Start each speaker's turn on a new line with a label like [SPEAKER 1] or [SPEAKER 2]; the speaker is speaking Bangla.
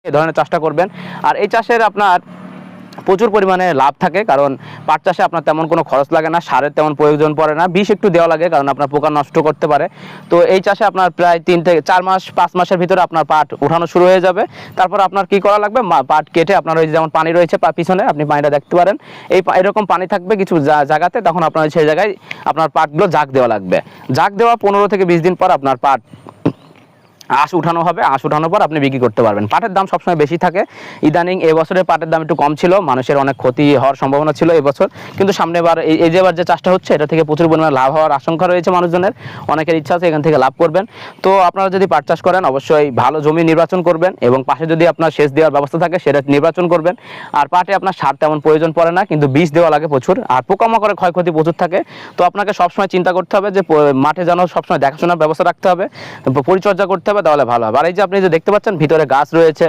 [SPEAKER 1] এই ধরনের চাষটা করবেন। আর এই চাষের আপনার প্রচুর পরিমাণে লাভ থাকে, কারণ পাট চাষে আপনার তেমন কোনো খরচ লাগে না, সারের তেমন প্রয়োজন পড়ে না, বিষ একটু দেওয়া লাগে কারণ আপনার পোকা নষ্ট করতে পারে। তো এই চাষে আপনার প্রায় 3 থেকে 4 মাস 5 মাসের ভিতরে আপনার পাট উঠানো শুরু হয়ে যাবে। তারপর আপনার কি করা লাগবে, পাট কেটে আপনার ওই যেমন পানি রয়েছে পিছনে, আপনি পানিটা দেখতে পারেন, এরকম পানি থাকবে কিছু জায়গাতে, তখন আপনার সেই জায়গায় আপনার পাটগুলো জাগ দেওয়া লাগবে। জাগ দেওয়া 15 থেকে 20 দিন পর আপনার পাট আঁশ উঠানো হবে। আঁশ উঠানোর পর আপনি বিক্রি করতে পারবেন। পাটের দাম সবসময় বেশি থাকে। ইদানিং এবছরের পাটের দাম একটু কম ছিল, মানুষের অনেক ক্ষতি হওয়ার সম্ভাবনা ছিল এবছর, কিন্তু সামনেবার এই যেবার যে চাষটা হচ্ছে এটা থেকে প্রচুর পরিমাণে লাভ হওয়ার আশঙ্কা রয়েছে মানুষজনের, অনেকের ইচ্ছা আছে এখান থেকে লাভ করবেন। তো আপনারা যদি পাট চাষ করেন অবশ্যই ভালো জমি নির্বাচন করবেন, এবং পাশে যদি আপনার সেচ দেওয়ার ব্যবস্থা থাকে সেটা নির্বাচন করবেন। আর পাটে আপনার সার তেমন প্রয়োজন পড়ে না, কিন্তু বীজ দেওয়া লাগে প্রচুর, আর পোকামাকড়ের ক্ষয়ক্ষতি প্রচুর থাকে। তো আপনাকে সবসময় চিন্তা করতে হবে যে মাঠে যেন সবসময় দেখাশোনার ব্যবস্থা রাখতে হবে, পরিচর্যা করতে হবে, তাহলে ভালো হবে। আর এই যে আপনি যে দেখতে পাচ্ছেন ভিতরে গাছ রয়েছে,